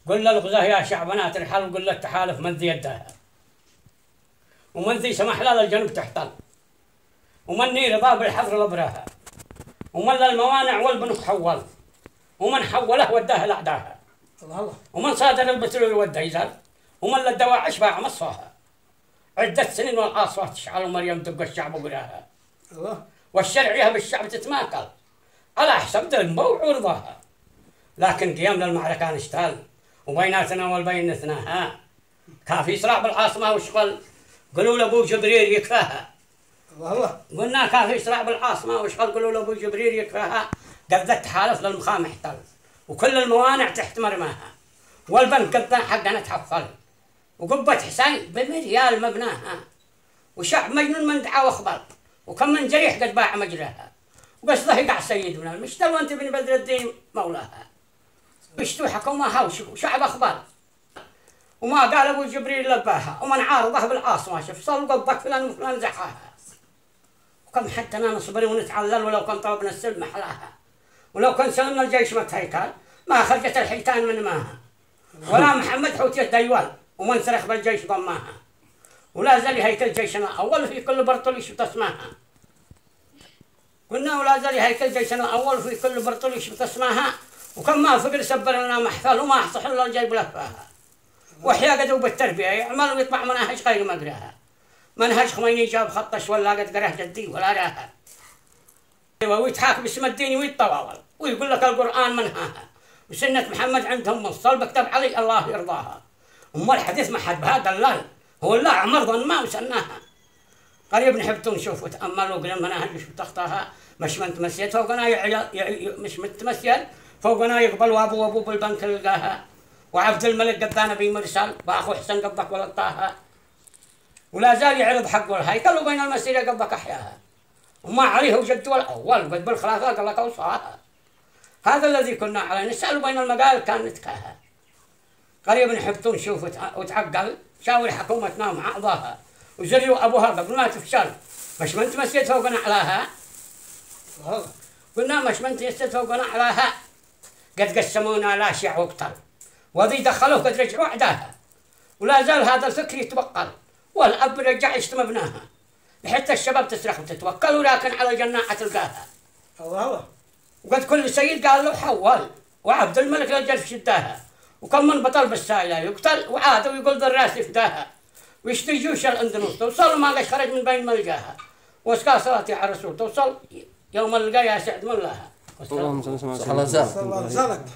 قل للغزاة يا شعبنا ترحل، وقل للتحالف من ذي يدها، ومن ذي سمح لا للجنوب تحتل، ومن رضا بالحظر لبراها، ومن للموانع والبنوك حول، ومن حوله وداه لأعداها، ومن صادر البترول وده يزال، ومن للدواعش باع مصفاها، عدة سنين والأصوات تشعل ومريم دق الشعب وقراها، والشرعية بالشعب تتماكل على حسب ذنبه وعرضها، لكن قيام للمعركة نشتغل وبيناتنا والبينتنا كافي صراع بالعاصمة وشغل، قالوا لأبو جبريل يكفاها. قلنا كافي صراع بالعاصمة وشغل، قالوا لأبو جبريل يكفاها. قد تحالف للمخام احتل، وكل الموانع تحت مرماها، والبنك قد حقنا تحفل، وقبة حسين بمريال مبناها، وشعب مجنون من دعا واخبر، وكم من جريح قد باع مجراها، وقصده يقع سيدنا المشتل وانت بن بدر الدين مولاها، بشتو حكومها وشعب اخبار، وما قال ابو جبريل لباها، ومن عارضه بالعاصمه شوف صل قبك فلان وفلان زحاها، وكم حتى نصبر ونتعلل، ولو كان طلبنا السلم محلاها، ولو كان سلمنا الجيش متهيكل ما خرجت الحيتان من ماها، ولا محمد حوت يد ديوال ومن سرخ بالجيش ضماها، ولا زال هيكل جيشنا اول في كل برطليش بتسماها. قلنا ولا زال هيكل جيشنا اول في كل برطليش بتسماها، وكم ما فقر سبر لنا محفل، وما احصح الا الجيب لفاها، وحيا قدو بالتربيه يعمل ويطبع مناهج غير مقراها، منهج خميني جاب خطش ولا قد قراه جدي ولا راها، ويتحاك باسم الدين ويتطاول ويقول لك القران منهاها، وسنه محمد عندهم مصل بكتب علي الله يرضاها، أما الحديث ما حد بهذا دلال، هو الله عمر ظن ما وسناها. قريب نحب نشوف وتأمل وقل مناهج وش بتخطاها، مش متمسيت فوقنا مش متمسيت فوقنا يقبل وابو بالبنك لقاها، وعبد الملك قدانا بمرسل باخو حسن قبك ولطاها، ولا زال يعرض حق الهيكل وبين المسيره قبك احياها، وما عليه وجد الاول قد بالخلافه قال لك اوصاها، هذا الذي كنا عليه نسال بين المقال كان نتكاها. قريب نحب نشوف وتعقل شاور حكومتنا مع اعضاها، وزروا ابوها قبل ما تفشل، مش من تمسيت فوقنا علاها، قلنا مش من تمسيت فوقنا علاها، قد قسمونا لا شيع وقتل، وذي دخلوه قد رجعوا عداها، ولا زال هذا الفكر يتبقل، والاب رجع يشتم ابناها، حتى الشباب تسرح وتتوكل، ولكن على جناحة تلقاها. وقد كل سيد قال له حول، وعبد الملك رجل في شداها، وكم من بطل بالسائلة يقتل وعاد ويقول بالراس يفداها، ويشتي جيوش الاندلس توصل ما قاش خرج من بين ملقاها، واسقى صلاتي على الرسول توصل يوم القى يا سعد ملاها. اللهم صل وسلم على سيدنا محمد.